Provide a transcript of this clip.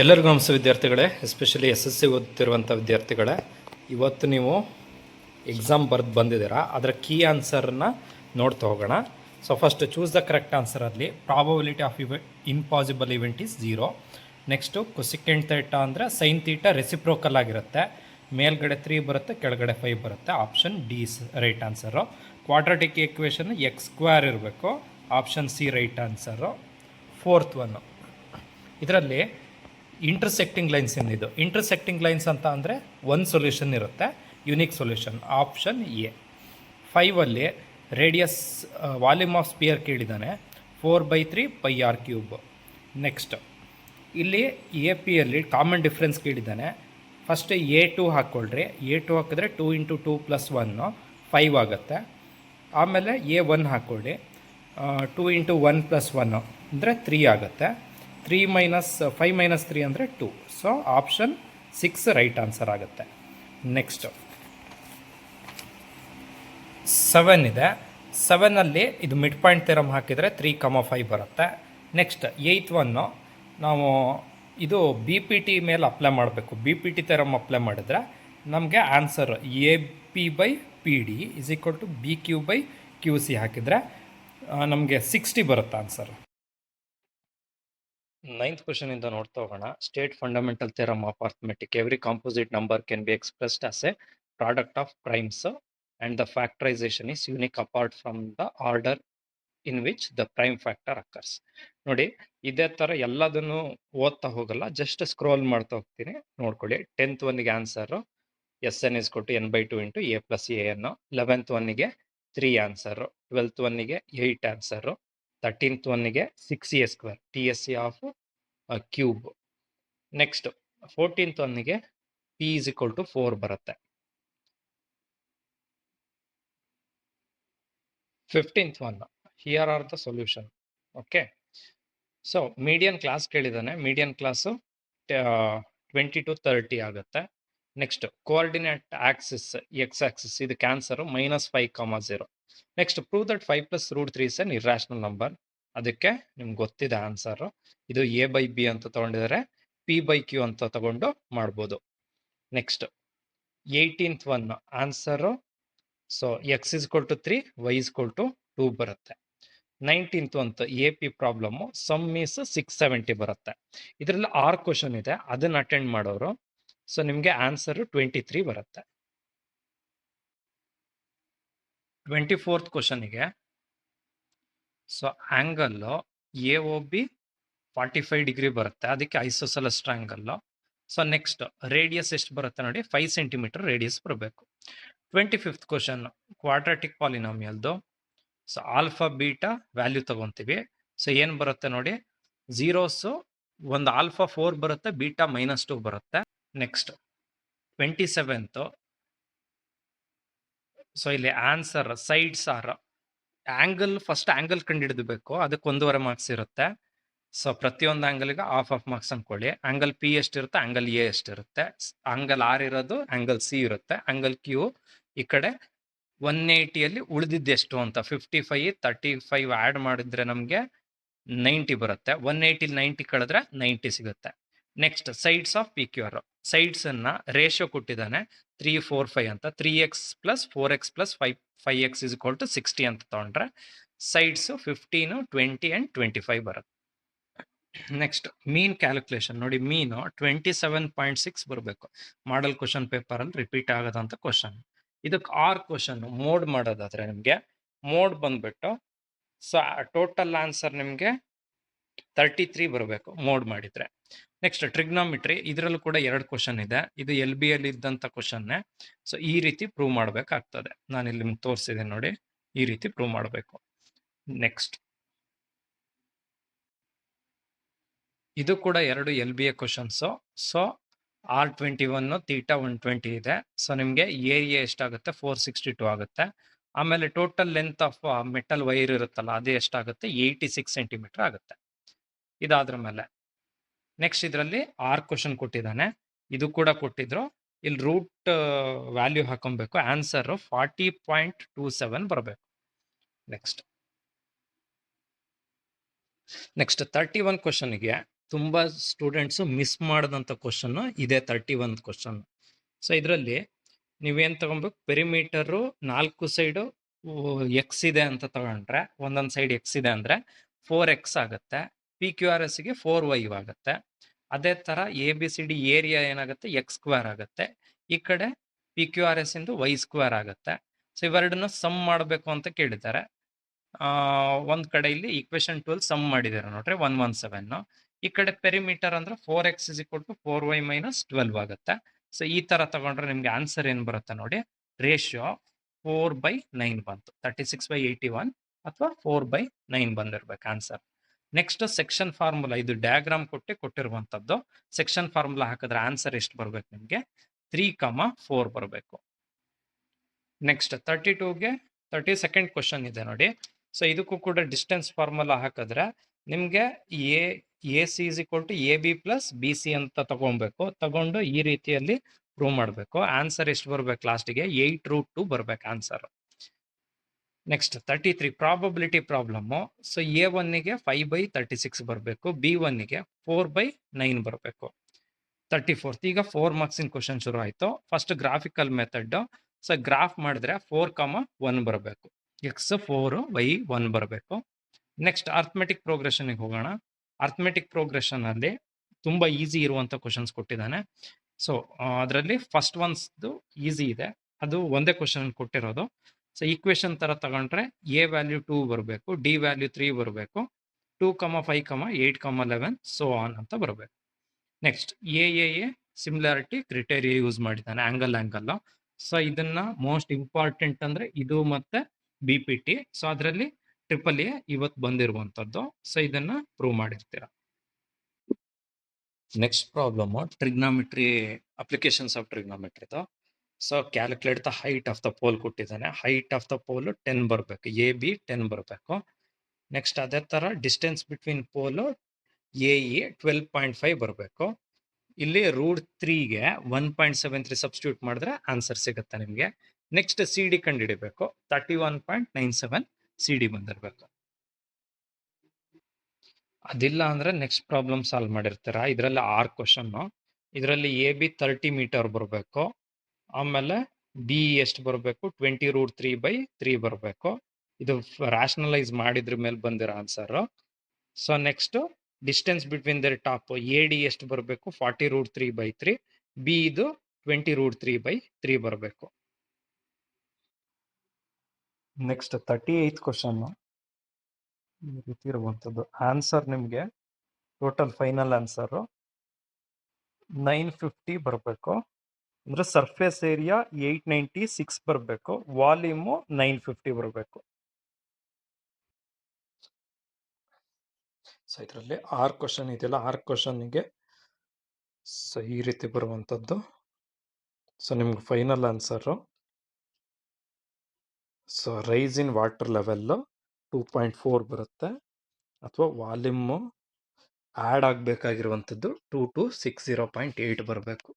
ಎಲ್ಲರಿಗೂ ನಮಸ್ತೆ ವಿದ್ಯಾರ್ಥಿಗಳೇ, ಎಸ್ಪೆಷಲಿ SSC ಓದುತ್ತಿರುವಂಥ ವಿದ್ಯಾರ್ಥಿಗಳೇ. ಇವತ್ತು ನೀವು ಎಕ್ಸಾಮ್ ಬಂದಿದ್ದೀರಾ, ಅದರ ಕೀ ಆನ್ಸರ್ನ ನೋಡ್ತಾ ಹೋಗೋಣ. So first choose the correct ಆನ್ಸರಲ್ಲಿ probability of impossible event is 0. Next cosecant theta ಅಂದರೆ ಸೈನ್ ಥೀಟಾ ರೆಸಿಪ್ರೋಕಲ್ ಆಗಿರುತ್ತೆ. ಮೇಲ್ಗಡೆ 3 ಬರುತ್ತೆ, ಕೆಳಗಡೆ 5 ಬರುತ್ತೆ. Option D right answer. Quadratic equation x² ಇರಬೇಕು. Option C right answer. 4th one ಇದರಲ್ಲಿ ಇಂಟರ್ಸೆಕ್ಟಿಂಗ್ ಲೈನ್ಸ್ ಏನಿದು, ಇಂಟರ್ಸೆಕ್ಟಿಂಗ್ ಲೈನ್ಸ್ ಅಂತ ಅಂದರೆ ಒಂದು ಸೊಲ್ಯೂಷನ್ ಇರುತ್ತೆ, ಯುನಿಕ್ ಸೊಲ್ಯೂಷನ್. Option A. 5ಅಲ್ಲಿ ರೇಡಿಯಸ್ ವಾಲ್ಯೂಮ್ ಆಫ್ ಸ್ಪಿಯರ್ ಕೇಳಿದ್ದಾನೆ, 4/3 πr³. ನೆಕ್ಸ್ಟ್ ಇಲ್ಲಿ AP ಕಾಮನ್ ಡಿಫ್ರೆನ್ಸ್ ಕೇಳಿದ್ದಾನೆ. ಫಸ್ಟ್ A2 ಹಾಕ್ಕೊಳ್ರಿ. A2 ಹಾಕಿದ್ರೆ 2 × 2 + 1 5 ಆಗುತ್ತೆ. ಆಮೇಲೆ A1 ಹಾಕ್ಕೊಳ್ಳಿ. 2 × 1 + 1 ಅಂದರೆ 3 ಆಗುತ್ತೆ. 3 - 5 - 3 ಅಂದರೆ 2. ಸೊ ಆಪ್ಷನ್ 6 ರೈಟ್ ಆನ್ಸರ್ ಆಗುತ್ತೆ. ನೆಕ್ಸ್ಟ್ 7 ಇದೆ. 7ಅಲ್ಲಿ ಇದು ಮಿಡ್ ಪಾಯಿಂಟ್ ಥಿಯರಮ್ ಹಾಕಿದರೆ 3,5 ಬರುತ್ತೆ. ನೆಕ್ಸ್ಟ್ 8th ಒನ್ನು ನಾವು ಇದು BPT ಮೇಲೆ ಅಪ್ಲೈ ಮಾಡಬೇಕು. BPT ಥಿಯರಮ್ ಅಪ್ಲೈ ಮಾಡಿದ್ರೆ ನಮಗೆ ಆನ್ಸರ್ AP/PD = BQ/QC ಹಾಕಿದರೆ ನಮಗೆ 60 ಬರುತ್ತೆ ಆನ್ಸರ್. 9th ಕ್ವೆಶ್ಚನ್ ಇಂದ ನೋಡ್ತಾ ಹೋಗೋಣ. State fundamental theorem of arithmetic. Every composite number can be expressed as A product of primes and the factorization is unique apart from the order in which the prime factor occurs. ನೋಡಿ, ಇದೇ ಥರ ಎಲ್ಲದನ್ನು ಓದ್ತಾ ಹೋಗಲ್ಲ, just scroll ಮಾಡ್ತಾ ಹೋಗ್ತೀನಿ, ನೋಡ್ಕೊಳ್ಳಿ. 10th ಒನ್ನಿಗೆ answer SN = n/2 × A + AN. 11th ಒನ್ನಿಗೆ 3 ಆನ್ಸರು. 12th ಒನ್ನಿಗೆ 8 ಆನ್ಸರು. 13th ಒನ್ನಿಗೆ 6A² TSA of cube. Next 14th ಒನ್ನಿಗೆ P = 4 ಬರುತ್ತೆ. 15th one, here are the solution. Okay, so median class ಕೇಳಿದ್ದಾನೆ. ಮೀಡಿಯನ್ ಕ್ಲಾಸು 20 to 30 ಆಗುತ್ತೆ. Next coordinate axis X axis, ಇದು ಕ್ಯಾನ್ಸರು -5,0. Next prove that 5 + √3 is an irrational number. ಅದಕ್ಕೆ ನಿಮ್ಗೆ ಗೊತ್ತಿದೆ answer. ಇದು A/B ಅಂತ ತಗೊಂಡಿದ್ದಾರೆ, P/Q ಅಂತ ತಗೊಂಡು ಮಾಡ್ಬೋದು. Next 18th one answer, so X = 3, Y = 2 ಬರುತ್ತೆ. 19th ಒಂದು AP ಪ್ರಾಬ್ಲಮ್ಮು, ಸಮ್ ಈಸ್ 670 ಬರುತ್ತೆ. ಇದರಲ್ಲಿ 6 ಕ್ವಶನ್ ಇದೆ, ಅದನ್ನು ಅಟೆಂಡ್ ಮಾಡೋರು. ಸೊ ನಿಮಗೆ ಆನ್ಸರು 23 ಬರುತ್ತೆ. 24th ಕ್ವಶನಿಗೆ, ಸೊ ಆ್ಯಂಗಲ್ಲು AOB 45 ಡಿಗ್ರಿ ಬರುತ್ತೆ, ಅದಕ್ಕೆ isosceles triangle. So next radius ಎಷ್ಟು ಬರುತ್ತೆ ನೋಡಿ, 5 ಸೆಂಟಿಮೀಟರ್ ರೇಡಿಯಸ್ ಬರಬೇಕು. 25th ಕ್ವಶನ್ ಕ್ವಾಡ್ರಾಟಿಕ್ ಪಾಲಿನಾಮಿಯಲ್ದು. ಸೊ ಆಲ್ಫಾ ಬೀಟಾ ವ್ಯಾಲ್ಯೂ ತಗೊತೀವಿ. ಸೊ ಏನು ಬರುತ್ತೆ ನೋಡಿ, ಝೀರೋಸು ಒಂದು ಆಲ್ಫಾ 4 ಬರುತ್ತೆ, ಬೀಟಾ -2 ಬರುತ್ತೆ. ನೆಕ್ಸ್ಟ್ 27th, ಸೊ ಇಲ್ಲಿ answer sides are angle. First angle ಕಂಡುಹಿಡಿದಬೇಕು, ಅದಕ್ಕೆ 1.5 ಮಾರ್ಕ್ಸ್ ಇರುತ್ತೆ. ಸೊ ಪ್ರತಿಯೊಂದು ಆ್ಯಂಗಲ್ಗೆ ½ ಮಾರ್ಕ್ಸ್ ಅಂದ್ಕೊಳ್ಳಿ. ಆ್ಯಂಗಲ್ P ಎಷ್ಟಿರುತ್ತೆ, ಆ್ಯಂಗಲ್ A ಎಷ್ಟಿರುತ್ತೆ, ಆ್ಯಂಗಲ್ R ಇರೋದು ಆ್ಯಂಗಲ್ C ಇರುತ್ತೆ, ಆ್ಯಂಗಲ್ Q ಈ ಕಡೆ 180ಯಲ್ಲಿ ಉಳಿದಿದ್ದೆಷ್ಟು ಅಂತ 55, 35 ಆ್ಯಡ್ ಮಾಡಿದ್ರೆ ನಮಗೆ 90 ಬರುತ್ತೆ. 180ಲಿ 90 ಕಳೆದ್ರೆ 90 ಸಿಗುತ್ತೆ. Next sides of PQR. ಸೈಡ್ಸನ್ನು ರೇಷಿಯೋ ಕೊಟ್ಟಿದ್ದಾನೆ 3, 4, 5 ಅಂತ. 3x + 4x + 5x = 60 ಅಂತ ತಗೊಂಡ್ರೆ ಸೈಡ್ಸು 15, 20 and 25 ಬರುತ್ತೆ. ನೆಕ್ಸ್ಟ್ ಮೀನ್ ಕ್ಯಾಲ್ಕುಲೇಷನ್ ನೋಡಿ, ಮೀನು 27.6 ಬರಬೇಕು. ಮಾಡಲ್ ಕ್ವಶನ್ ಪೇಪರಲ್ಲಿ ರಿಪೀಟ್ ಆಗೋದಂತ ಕ್ವಶನ್. ಇದಕ್ಕೆ 6 ಕ್ವಶನ್ ಮೋಡ್ ಮಾಡೋದಾದ್ರೆ ನಿಮಗೆ ಮೋಡ್ ಬಂದ್ಬಿಟ್ಟು, ಸೊ ಟೋಟಲ್ ಆನ್ಸರ್ ನಿಮಗೆ 33 ಬರಬೇಕು ಮೋಡ್ ಮಾಡಿದ್ರೆ. ನೆಕ್ಸ್ಟ್ ಟ್ರಿಗ್ನಾಮಿಟ್ರಿ, ಇದರಲ್ಲೂ ಕೂಡ 2 ಕ್ವಶನ್ ಇದೆ. ಇದು LB ಇದ್ದಂಥ ಕ್ವಶನ್ನೇ. ಸೊ ಈ ರೀತಿ ಪ್ರೂವ್ ಮಾಡಬೇಕಾಗ್ತದೆ. ನಾನು ಇಲ್ಲಿ ನಿಮ್ಗೆ ತೋರಿಸಿದೆ ನೋಡಿ, ಈ ರೀತಿ ಪ್ರೂವ್ ಮಾಡಬೇಕು. ನೆಕ್ಸ್ಟ್ ಇದು ಕೂಡ 2 LBA ಕ್ವಶನ್ಸು. ಸೊ R21 θ 120 ಇದೆ. ಸೊ ನಿಮಗೆ ಏರಿಯಾ ಎಷ್ಟಾಗುತ್ತೆ, 462 ಆಗುತ್ತೆ. ಆಮೇಲೆ total length of metal wire ಇರುತ್ತಲ್ಲ, ಅದು ಎಷ್ಟಾಗುತ್ತೆ, 86 ಸೆಂಟಿಮೀಟರ್ ಆಗುತ್ತೆ. ಇದಾದ್ರ ಮೇಲೆ ನೆಕ್ಸ್ಟ್ ಇದರಲ್ಲಿ 6 ಕ್ವಶನ್ ಕೊಟ್ಟಿದ್ದಾನೆ, ಇದು ಕೂಡ ಕೊಟ್ಟಿದ್ರು. ಇಲ್ಲಿ ರೂಟ್ ವ್ಯಾಲ್ಯೂ ಹಾಕೊಬೇಕು. ಆನ್ಸರ್ 40.27 ಬರಬೇಕು. ನೆಕ್ಸ್ಟ್ 31 ಕ್ವಶನ್ಗೆ ತುಂಬ ಸ್ಟೂಡೆಂಟ್ಸು ಮಿಸ್ ಮಾಡಿದಂಥ ಕ್ವಶನ್ನು ಇದೇ 31 ಕ್ವಶನ್. ಸೊ ಇದರಲ್ಲಿ ನೀವೇನು ತಗೊಬೇಕು, ಪೆರಿಮೀಟರು 4 ಸೈಡು ಎಕ್ಸ್ ಇದೆ ಅಂತ ತಗೊಂಡ್ರೆ, ಒಂದೊಂದು ಸೈಡ್ ಎಕ್ಸ್ ಇದೆ ಅಂದರೆ 4x ಆಗುತ್ತೆ. ಪಿ ಕ್ಯೂ ಆರ್ ಎಸ್ಗೆ 4y ಆಗುತ್ತೆ. ಅದೇ ಥರ A B C D area ಏನಾಗುತ್ತೆ, ಎಕ್ಸ್ ಸ್ಕ್ವೇರ್ ಆಗುತ್ತೆ. ಈ ಕಡೆ ಪಿ ಕ್ಯೂ ಆರ್ ಎಸ್ ಇಂದು ವೈ ಸ್ಕ್ವೇರ್ ಆಗುತ್ತೆ. ಸೊ ಇವೆರಡನ್ನ ಸಮ್ ಮಾಡಬೇಕು ಅಂತ ಕೇಳಿದ್ದಾರೆ. ಒಂದು ಕಡೆ ಇಲ್ಲಿ ಈಕ್ವೇಶನ್ 12 ಸಮ್ ಮಾಡಿದ್ದಾರೆ ನೋಡ್ರಿ, 117. ಈ ಕಡೆ ಪೆರಿಮೀಟರ್ ಅಂದ್ರೆ 4x = 4y - 12 ಆಗುತ್ತೆ. ಸೊ ಈ ತರ ತಗೊಂಡ್ರೆ ನಿಮ್ಗೆ ಆನ್ಸರ್ ಏನ್ ಬರುತ್ತೆ ನೋಡಿ, ರೇಷಿಯೋ 4/9 ಬಂತು. 36/81 ಅಥವಾ 4/9 ಬಂದಿರ್ಬೇಕು ಆನ್ಸರ್. ನೆಕ್ಸ್ಟ್ ಸೆಕ್ಷನ್ ಫಾರ್ಮುಲಾ, ಇದು ಡಯಾಗ್ರಾಮ್ ಕೊಟ್ಟಿರುವಂತದ್ದು. ಸೆಕ್ಷನ್ ಫಾರ್ಮುಲಾ ಹಾಕಿದ್ರೆ ಆನ್ಸರ್ ಎಷ್ಟು ಬರ್ಬೇಕು ನಿಮ್ಗೆ, 3,4 ಬರಬೇಕು. ನೆಕ್ಸ್ಟ್ 32ಗೆ 32nd ಕ್ವಶನ್ ಇದೆ ನೋಡಿ. ಸೊ ಇದಕ್ಕೂ ಕೂಡ ಡಿಸ್ಟೆನ್ಸ್ ಫಾರ್ಮುಲಾ ಹಾಕಿದ್ರೆ ನಿಮ್ಗೆ ಎ ಸಿ = AB + BC ಅಂತ ತಗೊಂಡು ಈ ರೀತಿಯಲ್ಲಿ ಪ್ರೂವ್ ಮಾಡಬೇಕು. ಆನ್ಸರ್ ಎಷ್ಟು ಬರ್ಬೇಕು ಲಾಸ್ಟಿಗೆ, 8√2 ಬರ್ಬೇಕು answer. Next 33 probability problem. So A1ಗೆ 5/36 ಬರಬೇಕು, B1ಗೆ 4/9 ಬರಬೇಕು. 34th ಈಗ 4 ಮಾರ್ಕ್ಸಿನ ಕ್ವಶನ್ ಶುರು ಆಯ್ತು. First graphical method. So graph ಮಾಡಿದ್ರೆ 4,1 ಬರಬೇಕು, x 4 y 1 ಬರಬೇಕು. ನೆಕ್ಸ್ಟ್ ಅರ್ಥಮೆಟಿಕ್ ಪ್ರೋಗ್ರೆಷನ್ಗೆ ಹೋಗೋಣ. ಅರ್ಥಮೆಟಿಕ್ ಪ್ರೋಗ್ರೆಷನ್ ಅಲ್ಲಿ ತುಂಬಾ ಈಸಿ ಇರುವಂತ ಕ್ವಶನ್ಸ್ ಕೊಟ್ಟಿದ್ದಾನೆ. ಸೊ ಅದರಲ್ಲಿ ಫಸ್ಟ್ ಒನ್ಸ್ದು ಈಸಿ ಇದೆ, ಅದು ಒಂದೇ ಕ್ವಶನ್ ಕೊಟ್ಟಿರೋದು. ಸೊ ಈಕ್ವೇಶನ್ ತರ ತಗೊಂಡ್ರೆ ಎ ವ್ಯಾಲ್ಯೂ 2 ಬರಬೇಕು, ಡಿ ವ್ಯಾಲ್ಯೂ 3 ಬರಬೇಕು, 2, 5, 8, 11 ಸೋ ಆನ್ ಅಂತ ಬರಬೇಕು. Next a similarity criteria use ಮಾಡಿದ್ದಾನೆ, ಆಂಗಲ್. ಸೊ ಇದನ್ನ ಮೋಸ್ಟ್ ಇಂಪಾರ್ಟೆಂಟ್ ಅಂದ್ರೆ ಇದು ಮತ್ತೆ BPT. ಸೊ ಅದರಲ್ಲಿ AAA ಇವತ್ತು ಬಂದಿರುವಂತದ್ದು. ಸೊ ಇದನ್ನ ಪ್ರೂವ್ ಮಾಡಿರ್ತೀರಾ. Next problem trigonometry, applications of ಟ್ರಿಗ್ನಾಮೆಟ್ರಿದು. So calculate the height of the pole ಕೊಟ್ಟಿದ್ದಾನೆ. ಹೈಟ್ ಆಫ್ ದ ಪೋಲ್ 10 ಬರಬೇಕು, AB 10 ಬರಬೇಕು. ನೆಕ್ಸ್ಟ್ ಅದೇ ತರ ಡಿಸ್ಟೆನ್ಸ್ ಬಿಟ್ವೀನ್ ಪೋಲ್ AE 12.5 ಬರಬೇಕು. ಇಲ್ಲಿ √3ಗೆ 1.73 ಸಬ್ಸ್ಟಿಟ್ಯೂಟ್ ಮಾಡಿದ್ರೆ ಆನ್ಸರ್ ಸಿಗುತ್ತೆ ನಿಮಗೆ. ನೆಕ್ಸ್ಟ್ CD ಕಂಡುಹಿಡಿಬೇಕು, 31.97 CD ಬಂದಿರಬೇಕು. ಅದಿಲ್ಲ ಅಂದ್ರೆ ನೆಕ್ಸ್ಟ್ ಪ್ರಾಬ್ಲಮ್ ಸಾಲ್ವ್ ಮಾಡಿರ್ತೀರಾ. ಇದರಲ್ಲಿ 6 ಕ್ವಶನ್. ಇದರಲ್ಲಿ AB 30 ಮೀಟರ್ ಬರಬೇಕು, ಆಮೇಲೆ BE ಎಷ್ಟು ಬರಬೇಕು, 20√3/3 ಬರಬೇಕು. ಇದು ರಾಷನಲೈಸ್ ಮಾಡಿದ್ರ ಮೇಲೆ ಬಂದಿರೋ answer. So next distance between the top AD ಎಷ್ಟು ಬರಬೇಕು, 40√3/3. B ಇದು 20√3/3 ಬರಬೇಕು. ನೆಕ್ಸ್ಟ್ 38th ಕ್ವಶನ್ ಈ ರೀತಿ ಇರುವಂಥದ್ದು. ಆನ್ಸರ್ ನಿಮಗೆ ಟೋಟಲ್ ಫೈನಲ್ ಆನ್ಸರ್ 950 ಬರಬೇಕು. ಅಂದ್ರೆ ಸರ್ಫೇಸ್ ಏರಿಯಾ 896 ಬರಬೇಕು, ವಾಲ್ಯೂಮು 950 ಬರಬೇಕು. ಸೊ ಇದರಲ್ಲಿ 6 ಕ್ವಶನ್ ಇದೆಯಲ್ಲ, 6 ಕ್ವಶನ್ಗೆ ಸೊ ಈ ರೀತಿ ಬರುವಂಥದ್ದು. ಸೊ ನಿಮ್ಗೆ final answer, so rise in water level 2.4 ಬರುತ್ತೆ, ಅಥವಾ ವಾಲ್ಯೂಮು ಆ್ಯಡ್ ಆಗಬೇಕಾಗಿರುವಂಥದ್ದು 2260.8 ಬರಬೇಕು.